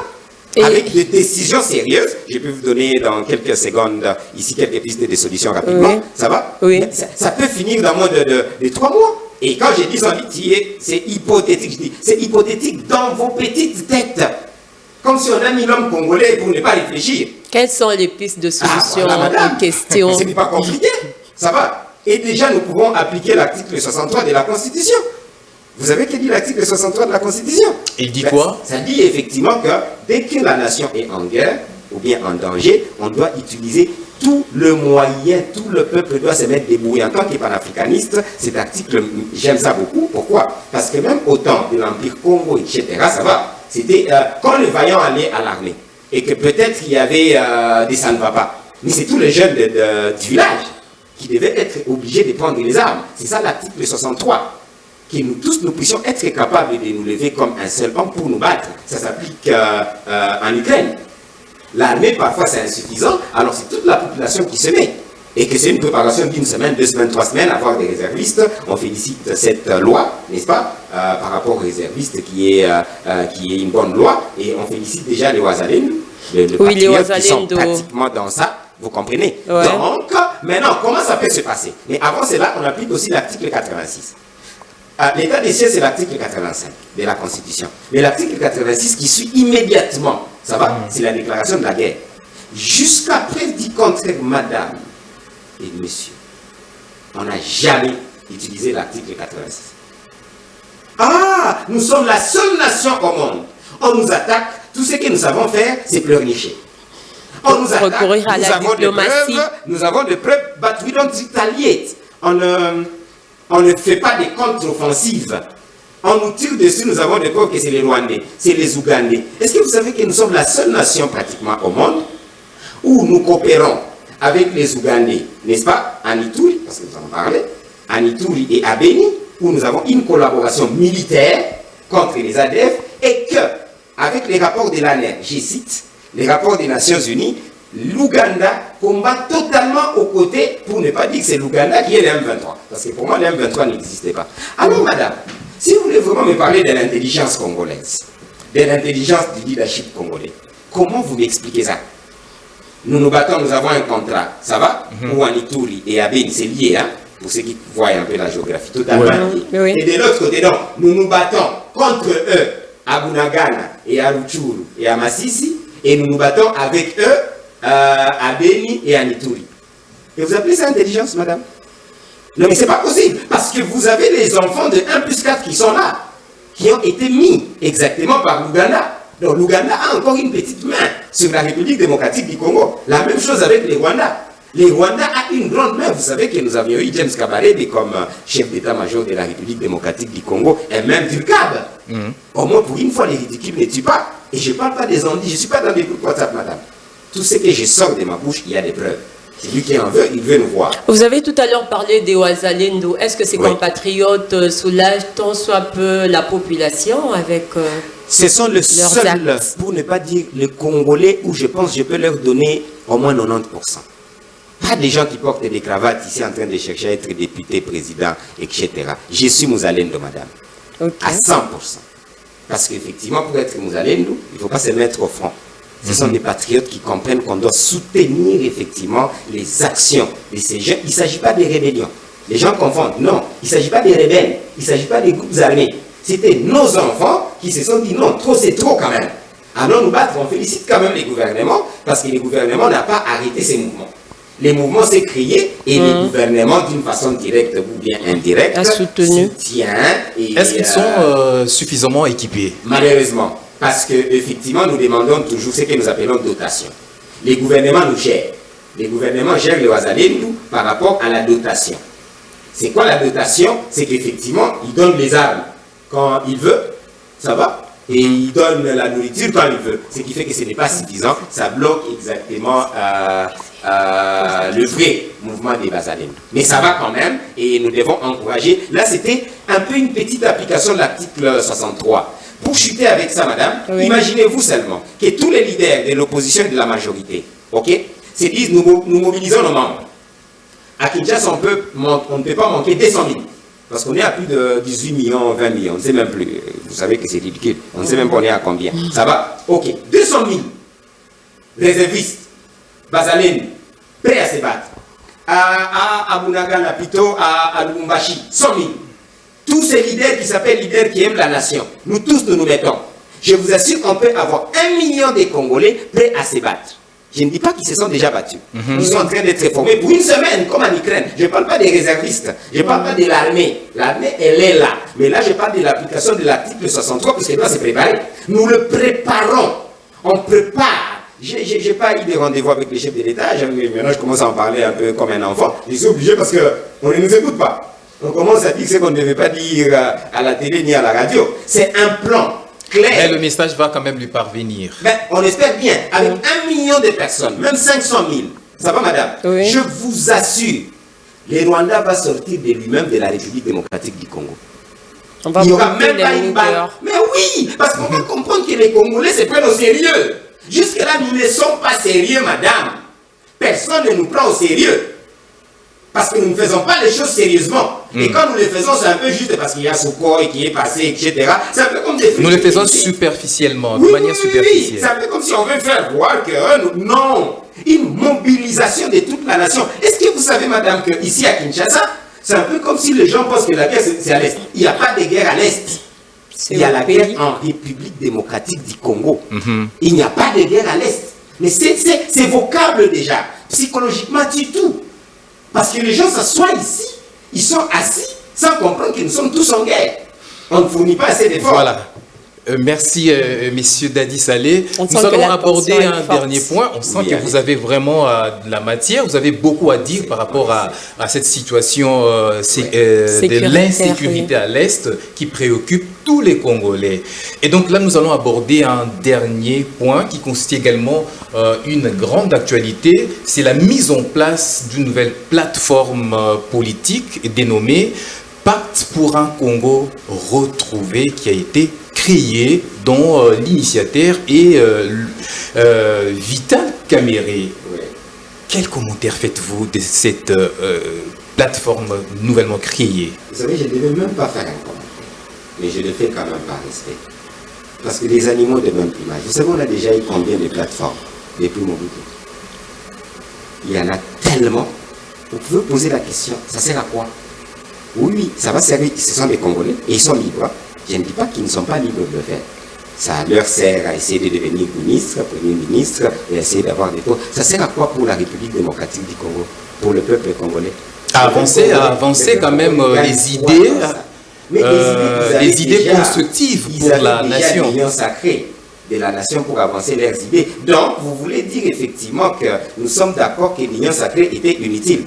Speaker 3: Avec des décisions sérieuses, je peux vous donner dans quelques secondes ici quelques pistes de solutions rapidement. Oui. Ça va?
Speaker 2: Oui.
Speaker 3: Ça peut finir dans moins de 3 mois. Et quand je dis c'est hypothétique, je dis c'est hypothétique dans vos petites têtes. Comme si on a mis l'homme congolais pour ne pas réfléchir.
Speaker 2: Quelles sont les pistes de solutions aux questions?
Speaker 3: Ce n'est pas compliqué. Ça va? Et déjà, nous pouvons appliquer l'article 63 de la Constitution. Vous avez que dit l'article 63 de la Constitution?
Speaker 1: Il dit quoi?
Speaker 3: Ça dit effectivement que dès que la nation est en guerre, ou bien en danger, on doit utiliser tout le moyen, tout le peuple doit se mettre debout. Et en tant que panafricaniste, cet article, j'aime ça beaucoup. Pourquoi? Parce que même au temps de l'Empire Congo, etc., ça va. C'était quand le vaillant allait à l'armée, et que peut-être il y avait des ça ne va pas. Mais c'est tous les jeunes du village qui devaient être obligés de prendre les armes. C'est ça l'article 63. Que nous tous, nous puissions être capables de nous lever comme un seul homme pour nous battre. Ça s'applique en Ukraine. L'armée, parfois, c'est insuffisant, alors c'est toute la population qui se met. Et que c'est une préparation d'une semaine, 2 semaines, 3 semaines, avoir des réservistes. On félicite cette loi, n'est-ce pas, par rapport aux réservistes, qui est une bonne loi. Et on félicite déjà les Ouazalènes, les patriotes qui sont pratiquement dans ça. Vous comprenez? Ouais. Donc, maintenant, comment ça peut se passer? Mais avant cela, on applique aussi l'article 86. L'état des sièges, c'est l'article 85 de la Constitution. Mais l'article 86 qui suit immédiatement, ça va, c'est la déclaration de la guerre. Jusqu'à preuve du contraire, madame et monsieur, on n'a jamais utilisé l'article 86. Ah, nous sommes la seule nation au monde. On nous attaque, tout ce que nous savons faire, c'est pleurnicher. On nous attaque,
Speaker 2: recourir à la diplomatie.
Speaker 3: Nous avons des preuves, but we don't retaliate. On ne fait pas des contre-offensives. On nous tire dessus, nous avons des preuves que c'est les Rwandais, c'est les Ougandais. Est-ce que vous savez que nous sommes la seule nation pratiquement au monde où nous coopérons avec les Ougandais, n'est-ce pas, à Ituri, parce que nous en parlé, à Ituri et à Beni, où nous avons une collaboration militaire contre les ADF, et que, avec les rapports de l'ANER, je cite, les rapports des Nations Unies, l'Ouganda combat totalement aux côtés, pour ne pas dire que c'est l'Ouganda qui est le M23. Parce que pour moi, le M23 n'existait pas. Alors, madame, si vous voulez vraiment me parler de l'intelligence congolaise, de l'intelligence du leadership congolais, comment vous m'expliquez ça? Nous nous battons, nous avons un contrat, ça va? Ou en Ituri et à Beni, c'est lié, hein? Pour ceux qui voient un peu la géographie, totalement lié. Oui. Et de l'autre côté, donc, nous nous battons contre eux à Bunagana et à Rutshuru et à Masisi, et nous nous battons avec eux à Beni et à Ituri. Et vous appelez ça intelligence, madame? Non, mais c'est pas possible, parce que vous avez les enfants de 1 plus 4 qui sont là, qui ont été mis exactement par l'Ouganda. Donc l'Ouganda a encore une petite main sur la République démocratique du Congo. La même chose avec les Rwandais. Les Rwandais a une grande main. Vous savez que nous avions eu James Kabarebe comme chef d'état-major de la République démocratique du Congo, et même du CAB. Au moins, pour une fois, les ridicules ne tuent pas. Et je ne parle pas des ondits, je ne suis pas dans des groupes WhatsApp, madame. Tout ce que je sors de ma bouche, il y a des preuves. C'est lui qui en veut, il veut nous voir.
Speaker 2: Vous avez tout à l'heure parlé des Ouazalendo. Est-ce que ces compatriotes soulagent tant soit peu la population avec
Speaker 3: ce sont le seul, pour ne pas dire le Congolais, où je pense que je peux leur donner au moins 90%. Pas des gens qui portent des cravates ici en train de chercher à être député, président, etc. Je suis Mouzalendo, madame. À 100%. Parce qu'effectivement, pour être Mouzalendo, il ne faut pas se mettre au front. Ce sont des patriotes qui comprennent qu'on doit soutenir effectivement les actions de ces jeunes. Il ne s'agit pas des rébellions. Les gens confondent. Non, il ne s'agit pas des rebelles. Il ne s'agit pas des groupes armés. C'était nos enfants qui se sont dit non, trop c'est trop quand même. Allons nous battre. On félicite quand même les gouvernements parce que les gouvernements n'ont pas arrêté ces mouvements. Les mouvements s'est créé et les gouvernements, d'une façon directe ou bien indirecte, soutiennent.
Speaker 1: Est-ce qu'ils sont suffisamment équipés?
Speaker 3: Malheureusement. Parce qu'effectivement, nous demandons toujours ce que nous appelons dotation. Les gouvernements nous gèrent. Les gouvernements gèrent les Ouazalendo par rapport à la dotation. C'est quoi la dotation? C'est qu'effectivement, ils donnent les armes quand ils veulent, ça va? Et ils donnent la nourriture quand ils veulent. Ce qui fait que ce n'est pas suffisant. Ça bloque exactement le vrai mouvement des Ouazalendo. Mais ça va quand même et nous devons encourager. Là, c'était un peu une petite application de l'article 63. Pour chuter avec ça, madame, imaginez-vous seulement que tous les leaders de l'opposition et de la majorité, se disent nous mobilisons nos membres. À Kinshasa, on ne peut pas manquer 200 000. Parce qu'on est à plus de 18 millions, 20 millions, on ne sait même plus. Vous savez que c'est ridicule. On ne sait même pas on est à combien. Ça va? Ok. 200 000 réservistes, Bazalène, prêts à se battre. À Bunagana, plutôt à Lubumbashi, 100 000. Tous ces leaders qui s'appellent leaders qui aiment la nation, nous tous nous mettons. Je vous assure qu'on peut avoir 1 million de Congolais prêts à se battre. Je ne dis pas qu'ils se sont déjà battus. Ils sont en train d'être formés pour une semaine, comme en Ukraine. Je ne parle pas des réservistes. Je ne parle pas de l'armée. L'armée, elle est là. Mais là, je parle de l'application de l'article 63, parce qu'elle doit se préparer. Nous le préparons. On prépare J'ai pas eu de rendez-vous avec les chefs de l'État. Maintenant, je commence à en parler un peu comme un enfant. Je suis obligé parce qu'on ne nous écoute pas. On commence à dire ce qu'on ne devait pas dire à la télé ni à la radio. C'est un plan clair.
Speaker 1: Mais le message va quand même lui parvenir.
Speaker 3: Ben, on espère bien. Avec 1 million de personnes, même 500 000. Ça va, madame?
Speaker 2: Oui.
Speaker 3: Je vous assure, le Rwanda va sortir de lui-même de la République démocratique du Congo.
Speaker 2: On va
Speaker 3: Il n'y aura
Speaker 2: brûler
Speaker 3: même pas
Speaker 2: les
Speaker 3: une balle.
Speaker 2: mineurs.
Speaker 3: Mais oui, parce qu'on va comprendre que les Congolais se prennent au sérieux. Jusque-là, nous ne sommes pas sérieux, madame. Personne ne nous prend au sérieux. Parce que nous ne faisons pas les choses sérieusement. Et quand nous les faisons, c'est un peu juste parce qu'il y a Soko et qui est passé, etc. C'est un peu comme des...
Speaker 1: Nous le faisons superficiellement,
Speaker 3: Oui,
Speaker 1: de manière
Speaker 3: oui,
Speaker 1: superficielle.
Speaker 3: oui. C'est un peu comme si on veut faire voir que... non. Une mobilisation de toute la nation. Est-ce que vous savez, madame, qu'ici à Kinshasa, c'est un peu comme si les gens pensent que la guerre, c'est à l'Est. Il n'y a pas de guerre à l'Est. Il y a la guerre en République démocratique du Congo. Il n'y a pas de guerre à l'Est. Mais c'est vocable déjà. Psychologiquement, tu tout. Parce que les gens s'assoient ici. Ils sont assis sans comprendre que nous sommes tous en guerre. On ne fournit pas assez d'efforts.
Speaker 1: Voilà. Merci, messieurs Dadi Saleh. Nous allons aborder un dernier point. On sent que vous avez vraiment de la matière. Vous avez beaucoup à dire par rapport à cette situation de l'insécurité à l'Est qui préoccupe tous les Congolais. Et donc là, nous allons aborder un dernier point qui constitue également une grande actualité. C'est la mise en place d'une nouvelle plateforme politique dénommée Pacte pour un Congo retrouvé, qui a été créé, dont l'initiateur est Vital Kamerhe.
Speaker 3: Oui.
Speaker 1: Quel commentaire faites-vous de cette plateforme nouvellement créée?
Speaker 3: Vous savez, je ne devais même pas faire un commentaire. Mais je le fais quand même par respect. Parce que les animaux de même plumage, vous savez, on a déjà eu combien de plateformes depuis Mobutu? Il y en a tellement. Vous pouvez poser la question, ça sert à quoi? Oui, ça va servir, ce sont des Congolais et ils sont libres. Je ne dis pas qu'ils ne sont pas libres de le faire. Ça leur sert à essayer de devenir ministre, premier ministre, et essayer d'avoir des postes. Ça sert à quoi pour la République démocratique du Congo, pour le peuple congolais?
Speaker 1: À avancer quand même les idées, les idées constructives pour la nation.
Speaker 3: L'union sacrée de la nation pour avancer leurs idées. Donc, vous voulez dire effectivement que nous sommes d'accord que l'union sacrée était inutile.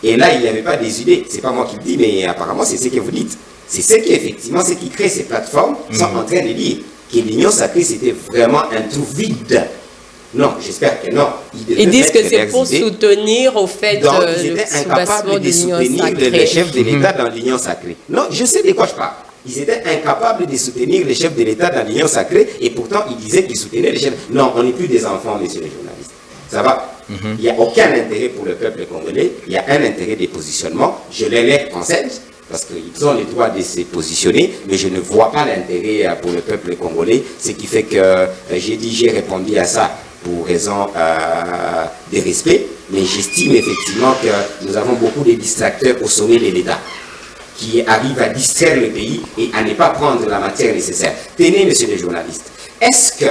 Speaker 3: Et là, il n'y avait pas des idées. Ce n'est pas moi qui le dis, mais apparemment, c'est ce que vous dites. C'est ce qui, effectivement, ceux qui créent ces plateformes sont en train de dire que l'union sacrée, c'était vraiment un trou vide. Non, j'espère que non.
Speaker 2: Ils disent que c'est pour soutenir au fait
Speaker 3: donc, ils étaient incapables de soutenir les chefs de l'État dans l'union sacrée. Non, je sais de quoi je parle. Ils étaient incapables de soutenir les chefs de l'État dans l'union sacrée et pourtant, ils disaient qu'ils soutenaient les chefs. Non, on n'est plus des enfants, messieurs les journalistes. Ça va? Il n'y a aucun intérêt pour le peuple congolais. Il y a un intérêt des positionnements. Je les laisse françaises parce qu'ils ont le droit de se positionner, mais je ne vois pas l'intérêt pour le peuple congolais. Ce qui fait que j'ai répondu à ça pour raison de respect, mais j'estime effectivement que nous avons beaucoup de distracteurs au sommet de l'État qui arrivent à distraire le pays et à ne pas prendre la matière nécessaire. Tenez, messieurs les journalistes, est-ce que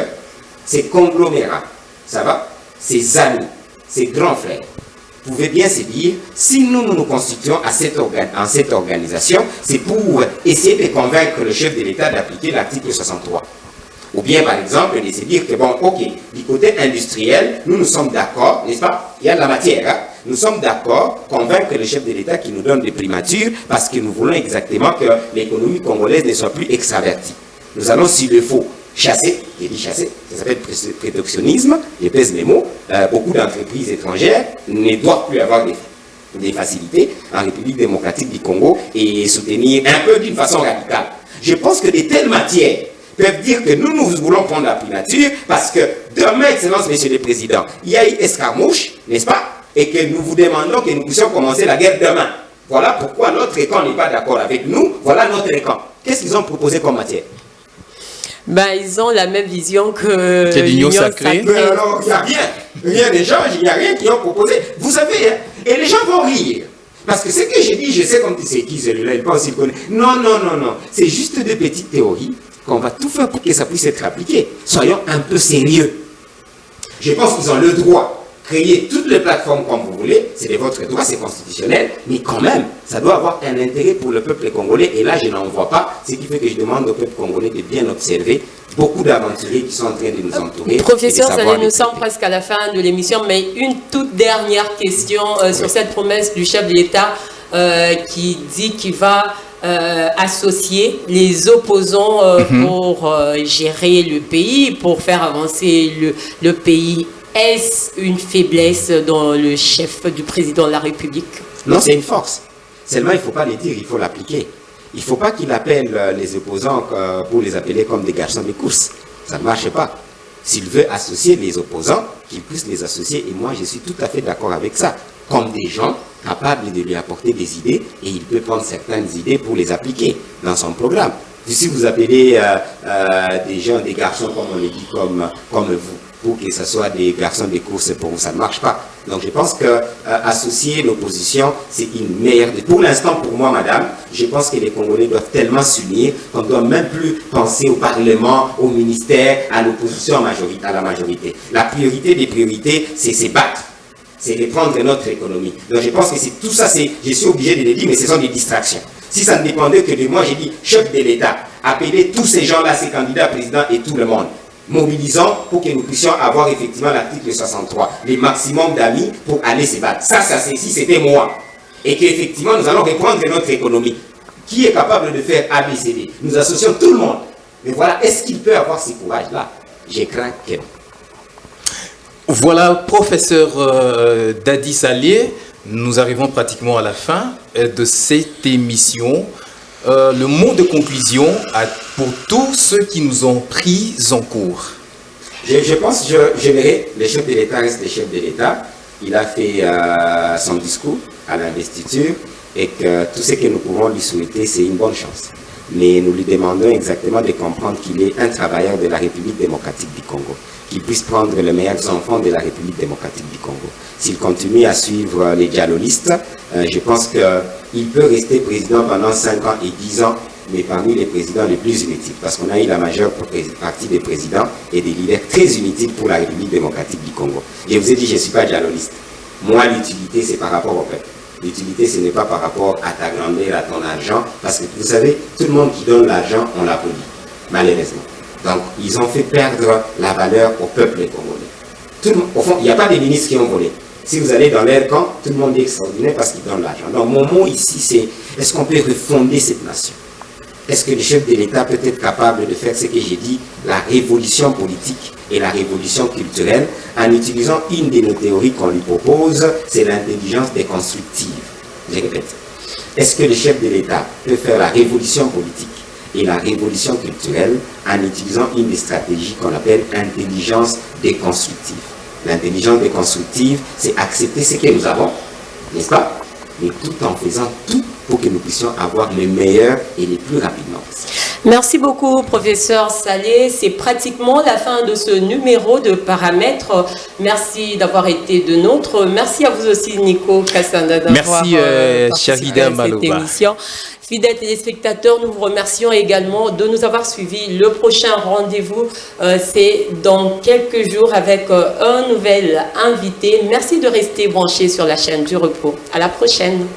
Speaker 3: ces conglomérats, ça va, ces amis, ces grands frères, pouvaient bien se dire, si nous constituons à en cette organisation, c'est pour essayer de convaincre le chef de l'État d'appliquer l'article 63. Ou bien, par exemple, de se dire que, bon, ok, du côté industriel, nous sommes d'accord, n'est-ce pas? Il y a de la matière, hein? Nous sommes d'accord, convaincre le chef de l'État qui nous donne des primatures, parce que nous voulons exactement que l'économie congolaise ne soit plus extravertie. Nous allons, s'il le faut, chasser, j'ai dit chasser, ça s'appelle protectionnisme, je pèse mes mots, beaucoup d'entreprises étrangères ne doivent plus avoir des facilités en République démocratique du Congo et soutenir un peu d'une façon radicale. Je pense que de telles matières peuvent dire que nous voulons prendre la primature parce que demain, Excellence, Monsieur le Président, il y a eu escarmouche, n'est-ce pas? Et que nous vous demandons que nous puissions commencer la guerre demain. Voilà pourquoi notre camp n'est pas d'accord avec nous, voilà notre camp. Qu'est-ce qu'ils ont proposé comme matière?
Speaker 2: Ben, ils ont la même vision que
Speaker 1: l'union sacrée.
Speaker 3: Mais alors, il n'y a rien d'échange, il n'y a rien qu'ils ont proposé. Vous savez, hein, et les gens vont rire. Parce que ce que j'ai dit, je sais comme tu sais qui celui-là, il pense qu'il connaît. Non, non, non, non. C'est juste des petites théories qu'on va tout faire pour que ça puisse être appliqué. Soyons un peu sérieux. Je pense qu'ils ont le droit, créer toutes les plateformes comme vous voulez, c'est de votre droit, c'est constitutionnel, mais quand même, ça doit avoir un intérêt pour le peuple congolais, et là, je n'en vois pas, ce qui fait que je demande au peuple congolais de bien observer beaucoup d'aventuriers qui sont en train de nous entourer.
Speaker 2: Professeur Salé, nous sommes presque à la fin de l'émission, mais une toute dernière question sur cette promesse du chef de l'État qui dit qu'il va associer les opposants pour gérer le pays, pour faire avancer le pays. Est-ce une faiblesse dans le chef du président de la République?
Speaker 3: Non, c'est une force. Seulement, il ne faut pas le dire, il faut l'appliquer. Il ne faut pas qu'il appelle les opposants pour les appeler comme des garçons de course. Ça ne marche pas. S'il veut associer les opposants, qu'il puisse les associer. Et moi, je suis tout à fait d'accord avec ça. Comme des gens capables de lui apporter des idées, et il peut prendre certaines idées pour les appliquer dans son programme. Si vous appelez des gens, des garçons, comme on le dit, comme vous, pour que ce soit des garçons de course, pour vous, ça ne marche pas. Donc je pense que associer l'opposition, c'est une meilleure... Pour l'instant, pour moi, madame, je pense que les Congolais doivent tellement s'unir qu'on ne doit même plus penser au Parlement, au ministère, à l'opposition à la majorité. La priorité des priorités, c'est se battre. C'est reprendre notre économie. Donc je pense que c'est tout ça, je suis obligé de le dire, mais ce sont des distractions. Si ça ne dépendait que de moi, j'ai dit, chef de l'État, appelez tous ces gens-là, ces candidats présidents et tout le monde. Mobilisons pour que nous puissions avoir effectivement l'article 63, les maximum d'amis pour aller se battre. Ça si c'était moi. Et qu'effectivement, nous allons reprendre notre économie. Qui est capable de faire ABCD? Nous associons tout le monde. Mais voilà, est-ce qu'il peut avoir ce courage-là? Je crains que non.
Speaker 1: Voilà, professeur Dadi Salé, nous arrivons pratiquement à la fin de cette émission. Le mot de conclusion pour tous ceux qui nous ont pris en cours.
Speaker 3: Je pense que le chef de l'État reste le chef de l'État. Il a fait son discours à l'investiture et que tout ce que nous pouvons lui souhaiter, c'est une bonne chance. Mais nous lui demandons exactement de comprendre qu'il est un travailleur de la République démocratique du Congo, qu'il puisse prendre les meilleurs enfants de la République démocratique du Congo. S'il continue à suivre les dialoguistes, je pense qu'il peut rester président pendant 5 ans et 10 ans, mais parmi les présidents les plus inutiles, parce qu'on a eu la majeure partie des présidents et des leaders très inutiles pour la République démocratique du Congo. Je vous ai dit, je ne suis pas dialoguiste. Moi, l'utilité, c'est par rapport au peuple. L'utilité, ce n'est pas par rapport à ta grandeur, à ton argent, parce que vous savez, tout le monde qui donne l'argent, on l'applaudit, malheureusement. Donc, ils ont fait perdre la valeur au peuple congolais. Au fond, il n'y a pas de ministres qui ont volé. Si vous allez dans leur camp, tout le monde est extraordinaire parce qu'ils donnent l'argent. Donc, mon mot ici, c'est est-ce qu'on peut refonder cette nation? Est-ce que le chef de l'État peut être capable de faire ce que j'ai dit, la révolution politique et la révolution culturelle, en utilisant une de nos théories qu'on lui propose, c'est l'intelligence déconstructive. Je répète. Est-ce que le chef de l'État peut faire la révolution politique et la révolution culturelle en utilisant une des stratégies qu'on appelle intelligence déconstructive? L'intelligence déconstructive, c'est accepter ce que nous avons, n'est-ce pas? Mais tout en faisant tout pour que nous puissions avoir le meilleur et le plus rapidement.
Speaker 2: Merci beaucoup, professeur Salé. C'est pratiquement la fin de ce numéro de Paramètres. Merci d'avoir été de nôtres. Merci à vous aussi, Nico Kassanda, d'avoir participé à cette émission. Fidèles téléspectateurs, nous vous remercions également de nous avoir suivis. Le prochain rendez-vous, c'est dans quelques jours avec un nouvel invité. Merci de rester branchés sur la chaîne du repos. À la prochaine.